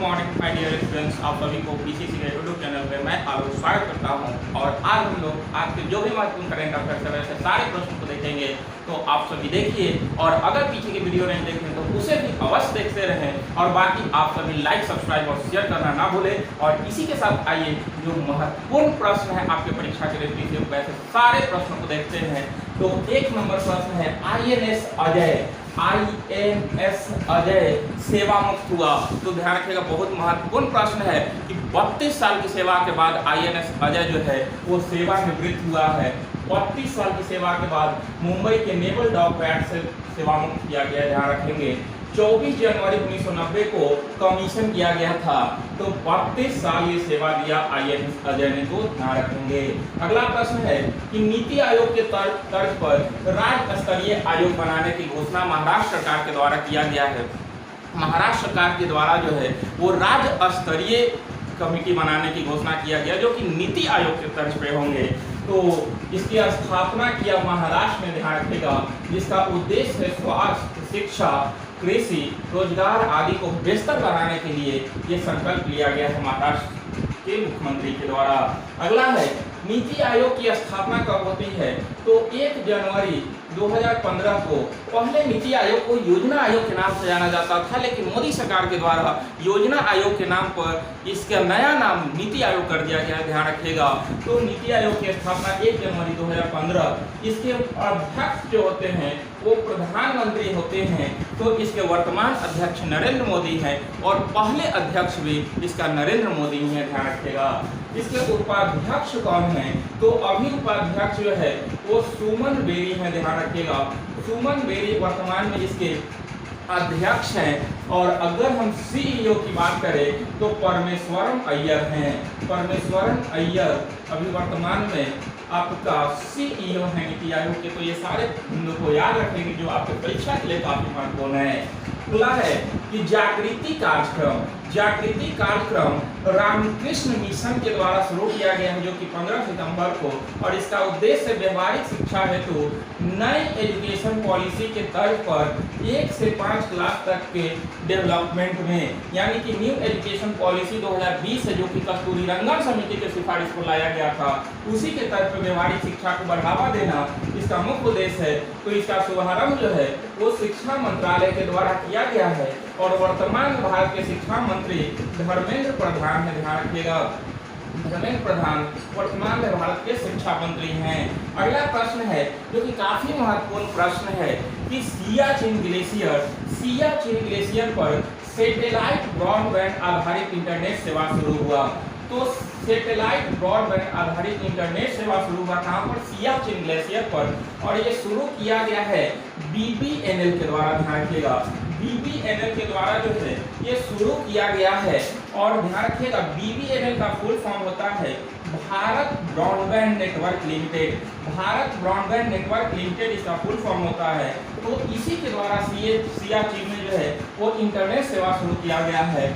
Morning my dear students, आप सभी को पीसीसी के यूट्यूब चैनल पे मैं आलोक स्वागत करता हूं। और आज हम लोग आज के जो भी महत्वपूर्ण करंट अफेयर्स है वैसे सारे प्रश्नों को देखेंगे। तो आप सभी देखिए, और अगर पीछे की वीडियो नहीं देखें तो उसे भी अवश्य देखते रहें। और बाकी आप सभी लाइक, सब्सक्राइब और शेयर करना ना भूलें। और इसी के साथ आइए जो महत्वपूर्ण प्रश्न है आपके परीक्षा के लिए वैसे सारे प्रश्नों को देखते हैं। तो एक नंबर प्रश्न है, INS अजय सेवा मुक्त हुआ। तो ध्यान रखिएगा, बहुत महत्वपूर्ण प्रश्न है कि 32 साल की सेवा के बाद INS अजय जो है वो सेवानिवृत्त हुआ है। 32 साल की सेवा के बाद मुंबई के नेवल डॉकयार्ड से सेवा मुक्त किया गया। ध्यान रखेंगे 24 जनवरी 1990 को कमीशन किया गया था। तो 32 साल ये सेवा दिया INS अजय ने, तो ध्यान रखेंगे। अगला प्रश्न है कि नीति आयोग के तर्ज पर राज्य स्तरीय आयोग बनाने की घोषणा महाराष्ट्र सरकार के द्वारा किया गया है। महाराष्ट्र सरकार के द्वारा जो है वो राज्य स्तरीय कमेटी बनाने की घोषणा किया गया, जो कि नीति आयोग के तर्ज पे होंगे। तो इसकी स्थापना किया महाराष्ट्र में, ध्यान रखेगा, जिसका उद्देश्य है स्वास्थ्य, शिक्षा, कृषि, रोजगार आदि को बेहतर बनाने के लिए ये संकल्प लिया गया है महाराष्ट्र के मुख्यमंत्री के द्वारा। अगला है, नीति आयोग की स्थापना कब होती है? तो 1 जनवरी 2015 को। पहले नीति आयोग को योजना आयोग के नाम से जाना जाता था, लेकिन मोदी सरकार के द्वारा योजना आयोग के नाम पर इसका नया नाम नीति आयोग कर दिया गया है। ध्यान रखिएगा। तो नीति आयोग की स्थापना 1 जनवरी 2015। इसके अध्यक्ष जो होते हैं वो प्रधानमंत्री होते हैं। तो इसके वर्तमान अध्यक्ष नरेंद्र मोदी हैं और पहले अध्यक्ष भी इसका नरेंद्र मोदी ही है। ध्यान रखिएगा। इसके उपाध्यक्ष कौन है? तो अभी उपाध्यक्ष जो है वो सुमन बेरी है। ध्यान रखिएगा, सुमन बेरी वर्तमान में इसके अध्यक्ष हैं। और अगर हम CEO की बात करें तो परमेश्वरन अय्यर हैं। परमेश्वरन अय्यर अभी वर्तमान में आपका CEO है नीति आयोग के। तो ये सारे बिंदु को याद रखेंगे जो आपके परीक्षा के लिए काफी महत्वपूर्ण है। अगला है कि जागृति कार्यक्रम रामकृष्ण मिशन के द्वारा शुरू किया गया है, जो कि 15 सितंबर को। और इसका उद्देश्य व्यवहारिक शिक्षा हेतु नई एजुकेशन पॉलिसी के तर्ज पर 1 से 5 क्लास तक के डेवलपमेंट में, यानी कि न्यू एजुकेशन पॉलिसी 2020 है, जो कि कस्तूरी रंगन समिति के सिफारिश को लाया गया था, उसी के तर्ज पर व्यवहारिक शिक्षा को बढ़ावा देना इसका मुख्य उद्देश्य है। तो इसका शुभारंभ जो है वो शिक्षा मंत्रालय के द्वारा किया गया है। और वर्तमान भारत के शिक्षा मंत्री धर्मेंद्र प्रधान है। ध्यान रखिएगा, धर्मेंद्र प्रधान वर्तमान में भारत के शिक्षा मंत्री हैं। अगला प्रश्न है जो कि काफी महत्वपूर्ण प्रश्न है कि सियाचिन ग्लेशियर पर सैटेलाइट ब्रॉडबैंड आधारित इंटरनेट सेवा शुरू हुआ। तो सैटेलाइट ब्रॉडबैंड आधारित इंटरनेट सेवा शुरू हुआ कहाँ पर? सियाचिन ग्लेशियर पर। और ये शुरू किया गया है BBNL के द्वारा। ध्यान रखिएगा, BBNL के द्वारा जो है ये शुरू किया गया है। और ध्यान रखिएगा, BBNL का फुल फॉर्म होता है Bharat broadband network limited. Bharat broadband network limited इसका फुल फॉर्म होता है। तो इसी के द्वारा सियाचिन में जो है वो इंटरनेट सेवा शुरू किया गया है।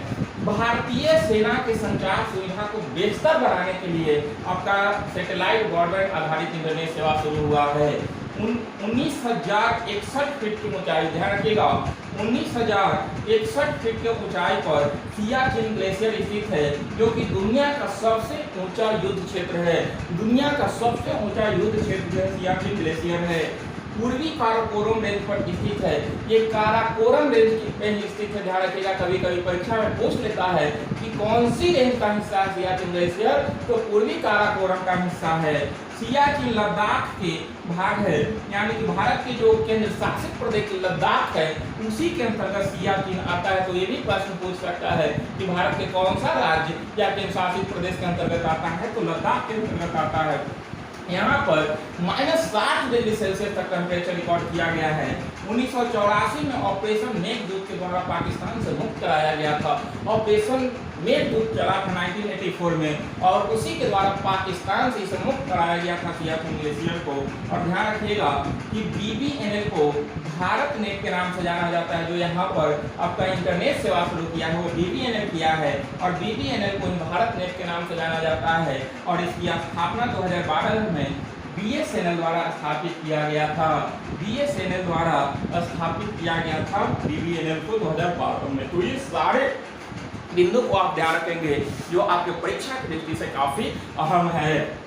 भारतीय सेना के संचार सुविधा को बेहतर बनाने के लिए आपका सैटेलाइट ब्रॉडबैंड आधारित इंटरनेट सेवा शुरू हुआ है। 19,061 फीट की ऊंचाई, ध्यान रखिएगा, 19,061 फीट के ऊंचाई पर सियाचिन ग्लेशियर स्थित है, जो कि दुनिया का सबसे ऊंचा युद्ध क्षेत्र है। दुनिया का सबसे ऊंचा युद्ध क्षेत्र जो है सियाचिन ग्लेशियर है। पूर्वी काराकोरम रेंज पर स्थित है। ये काराकोरम रेंज पे स्थित है। ध्यान रखिएगा, कभी कभी परीक्षा में पूछ लेता है कि कौन सी रेंज का हिस्सा है सियाचिन ग्लेशियर, तो पूर्वी काराकोरम का हिस्सा है। सियाचिन लद्दाख के भाग है, यानी कि भारत के जो केंद्र शासित प्रदेश लद्दाख है उसी के अंतर्गत सियाचिन आता है। तो ये भी प्रश्न पूछ सकता है कि भारत के कौन सा राज्य या केंद्र शासित प्रदेश के अंतर्गत आता है, तो लद्दाख के अंतर्गत आता है। यहाँ पर -60 डिग्री सेल्सियस तक टेम्परेचर रिकॉर्ड किया गया है। 1984 में ऑपरेशन मेघदूत के द्वारा पाकिस्तान से मुक्त कराया गया था। ऑपरेशन मेघदूत चला था 1984 में, और उसी के द्वारा पाकिस्तान से इसे मुक्त कराया गया था सियाचिन ग्लेशियर को। और ध्यान रखिएगा कि BBNL को भारत नेट के नाम से जाना जाता है। जो यहाँ पर आपका इंटरनेट सेवा शुरू किया है वो BBNL किया है, और BBNL को भारत नेट के नाम से जाना जाता है। और इसकी स्थापना 2012 में BSNL द्वारा स्थापित किया गया था। BSNL द्वारा स्थापित किया गया था BBNL को 2012 में। तो ये सारे बिंदु को आप ध्यान रखेंगे जो आपके परीक्षा की दृष्टि से काफी अहम है।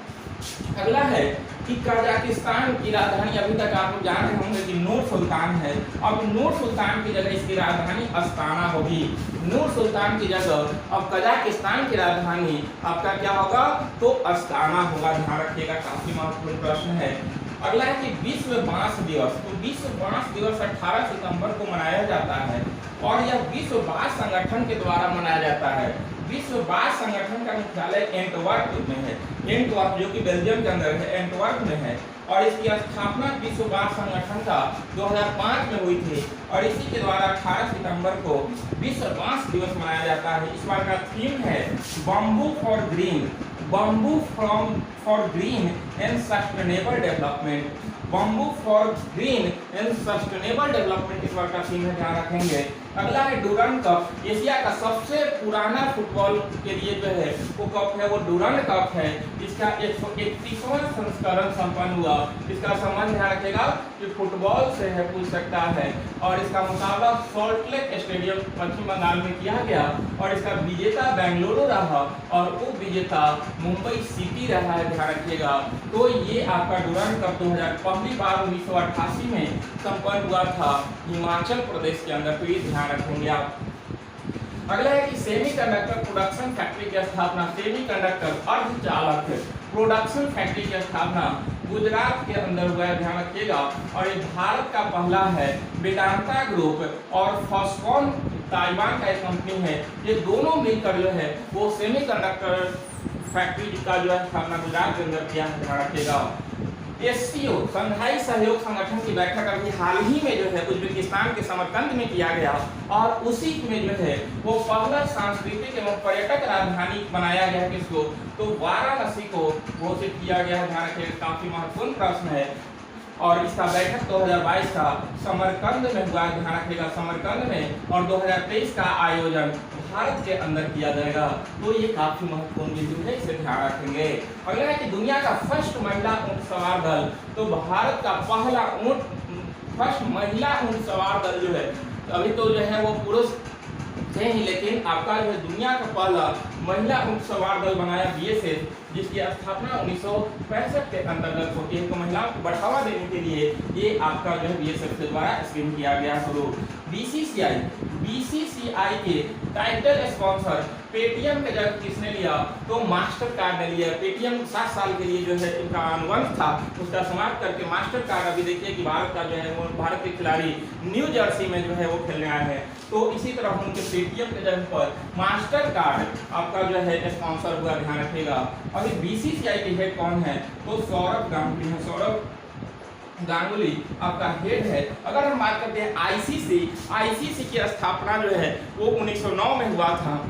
अगला है कि कजाकिस्तान की राजधानी, अभी तक आप लोग जान रहे होंगे कि नूर सुल्तान है। अब नूर सुल्तान की जगह इसकी राजधानी अस्ताना होगी। नूर सुल्तान की जगह अब कजाकिस्तान की राजधानी आपका क्या होगा, तो अस्ताना होगा। ध्यान रखिएगा, काफी महत्वपूर्ण प्रश्न है। अगला है कि विश्व बांस दिवस। तो विश्व बांस दिवस 18 सितंबर को मनाया जाता है और यह विश्व बांस संगठन के द्वारा मनाया जाता है। विश्व बांस संगठन का मुख्यालय एंटवर्प में है। एंटवर्प जो कि बेल्जियम के अंदर है, एंटवर्प में है। और इसकी स्थापना विश्व बांस संगठन का 2005 में हुई थी और इसी के द्वारा 18 सितंबर को विश्व बांस दिवस मनाया जाता है। इस बार का थीम है bamboo for green, bamboo for green and sustainable development. Bamboo for green and sustainable development इस बार का थीम है, ध्यान रखेंगे। अगला है डूरंड कप। एशिया का सबसे पुराना फुटबॉल के लिए जो है वो कप है, वो डूरंड कप है। इसका 131वां संस्करण संपन्न हुआ। इसका संबंध ध्यान रखेगा कि फुटबॉल से है, पूछ सकता है। और इसका मुकाबला सॉल्ट लेक स्टेडियम पश्चिम बंगाल में किया गया और इसका विजेता बेंगलुरु रहा और उप विजेता मुंबई सिटी रहा है, ध्यान रखिएगा। तो ये आपका डूरंड कप 2000 पहली बार 1988 में संपन्न हुआ था हिमाचल प्रदेश के अंदर, तो ये ध्यान रखेंगे आप। अगला है कि सेमीकंडक्टर प्रोडक्शन फैक्ट्री की स्थापना, सेमीकंडक्टर अर्धचालक प्रोडक्शन फैक्ट्री की स्थापना गुजरात के अंदर हुआ है, ध्यान रखिएगा। और ये भारत का पहला है। वेदांता ग्रुप और फॉस्कॉन ताइवान का एक कंपनी है, ये दोनों मिलकर जो है वो सेमीकंडक्टर फैक्ट्री का जो है स्थापना गुजरात के अंदर किया है, ध्यान रखिएगा। एससीओ शंघाई सहयोग संगठन की बैठक अभी हाल ही में जो है उज्बेकिस्तान के समरकंद में किया गया और उसी में जो है वो पहला सांस्कृतिक एवं पर्यटक राजधानी बनाया गया है। किसको, तो वाराणसी को घोषित किया गया है, ध्यान रखिए, काफी महत्वपूर्ण प्रश्न है। और इसका बैठक 2022 का समरकंद में हुआ, ध्यान रखिएगा, समरकंद में। और 2023 का आयोजन भारत के अंदर किया जाएगा, तो ये काफी महत्वपूर्ण बिंदु है, इसे ध्यान रखेंगे। अगला है कि दुनिया का फर्स्ट महिला ऊंट सवार दल, तो भारत का पहला फर्स्ट महिला ऊंट सवार दल जो है, अभी तो जो है वो पुरुष थे ही, लेकिन आपका जो है दुनिया का पहला महिला ऊंट सवार दल बनाया बीएसएफ, जिसकी स्थापना 1965 के अंतर्गत होती है। तो महिलाओं को बढ़ावा देने के लिए ये आपका जो है बीएसएफ के द्वारा स्कीम किया गया शुरू। बीसीसीआई के टाइटल स्पॉन्सर पेटीएम के जगह किसने लिया, तो मास्टर कार्ड ने लिया। पेटीएम 7 साल के लिए जो है इनका अनुबंध था, उसका समाप्त करके मास्टर कार्ड, अभी देखिए कि भारत का जो है वो भारत के खिलाड़ी न्यू जर्सी में जो है वो खेलने आए हैं, तो इसी तरह उनके पेटीएम के जगह पर मास्टर कार्ड आपका जो है स्पॉन्सर हुआ, ध्यान रखिएगा। अभी बीसीसीआई के हेड कौन है, तो सौरभ गांगुली है। सौरभ गांगुली आपका हेड है। अगर हम बात करते हैं आईसीसी की स्थापना जो है वो 1909 में हुआ था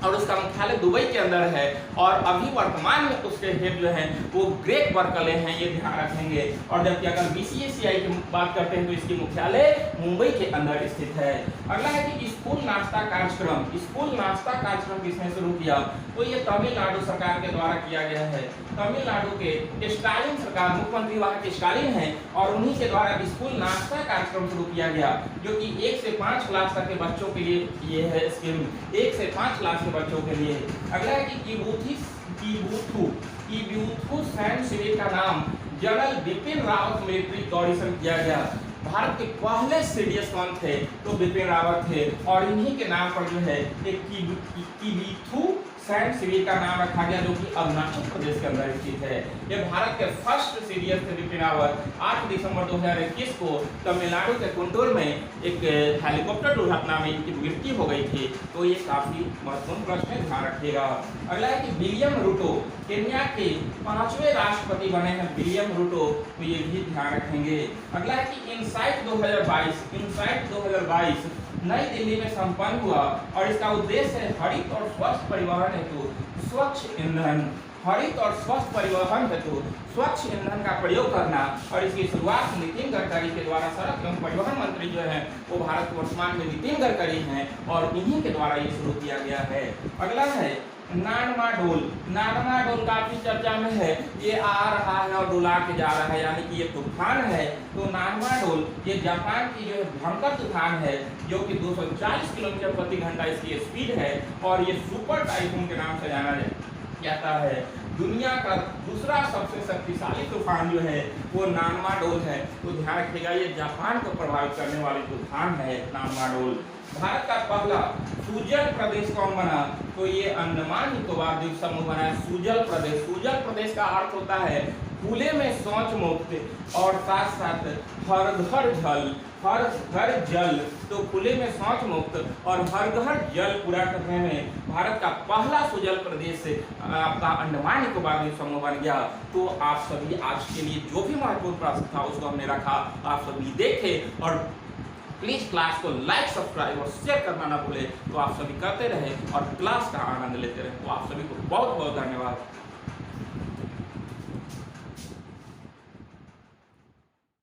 और उसका मुख्यालय दुबई के अंदर है और अभी वर्तमान में उसके हेड जो हैं वो ग्रेग बर्कले हैं, ये ध्यान रखेंगे। और जबकि अगर बीसीसीआई की बात करते हैं तो इसकी मुख्यालय मुंबई के अंदर स्थित है। अगला है कि स्कूल नाश्ता कार्यक्रम। स्कूल नाश्ता कार्यक्रम किसने शुरू किया, तो ये तमिलनाडु सरकार के द्वारा किया गया है। तमिलनाडु के स्टालिन सरकार, मुख्यमंत्री वहाँ के स्टालिन हैं और उन्हीं के द्वारा स्कूल नाश्ता कार्यक्रम शुरू किया गया, जो कि 1 से 5 क्लास तक के बच्चों के लिए ये है स्कीम, 1 से 5 क्लास बच्चों के लिए। अगला है कि किबुथु सैन्य शिविर का नाम जनरल बिपिन रावत मिलिट्री गॉर्डिसन किया गया। भारत के पहले सीडीएस कौन थे, तो बिपिन रावत थे और इन्हीं के नाम पर जो है एक किबुथु सैन्य शिविर का नाम रखा गया, जो कि अरुणाचल प्रदेश के अंदर स्थित है। ये भारत के फर्स्ट सीडीएस थे बिपिन रावत। 8 दिसंबर 2021 को तमिलनाडु के कुंटूर में एक हेलीकॉप्टर दुर्घटना में इनकी मृत्यु हो गई थी, तो ये काफी महत्वपूर्ण प्रश्न है, ध्यान रखिएगा। अगला है कि विलियम रूटो केन्या के 5वें राष्ट्रपति बने हैं, विलियम रूटो, तो ये भी ध्यान रखेंगे। अगला है कि इनसाइट 2022 नई दिल्ली में संपन्न हुआ और इसका उद्देश्य है हरित और स्वच्छ परिवहन हेतु स्वच्छ ईंधन, हरित और स्वच्छ परिवहन हेतु स्वच्छ ईंधन का प्रयोग करना। और इसकी शुरुआत नितिन गडकरी के द्वारा, सड़क एवं परिवहन मंत्री जो है वो भारत वर्तमान में नितिन गडकरी हैं और इन्हीं के द्वारा ये शुरू किया गया है। अगला है नानमाडोल। नानमाडोल काफी चर्चा में है, ये आ रहा है और डुला के जा रहा है, यानी कि ये तूफान है। तो नानमाडोल ये जापान की जो है भयंकर तूफान है, जो कि 240 किलोमीटर प्रति घंटा इसकी स्पीड है, और ये सुपर टाइफून के नाम से जाना जाता है। दुनिया का दूसरा सबसे शक्तिशाली तूफान जो है वो नानमाडोल है। तो ध्यान रखिएगा, ये जापान को प्रभावित करने वाली तूफान है नानमाडोल। भारत का पहला सूजल प्रदेश कौन बना? तो ये अंडमान निकोबार द्वीप समूह बना है सूजल प्रदेश। सूजल प्रदेश का अर्थ होता है खुले में शौच मुक्त और साथ साथ हर घर जल, हर घर जल। तो खुले में शौच मुक्त और हर घर जल पूरा करने में भारत का पहला सूजल प्रदेश आपका अंडमान निकोबार द्वीप समूह बन गया। तो आप सभी आज के लिए जो भी महत्वपूर्ण प्रश्न था उसको हमने रखा, आप सभी देखें, और प्लीज क्लास को लाइक, सब्सक्राइब और शेयर करना ना भूलें। तो आप सभी करते रहे और क्लास का आनंद लेते रहे। तो आप सभी को बहुत बहुत धन्यवाद।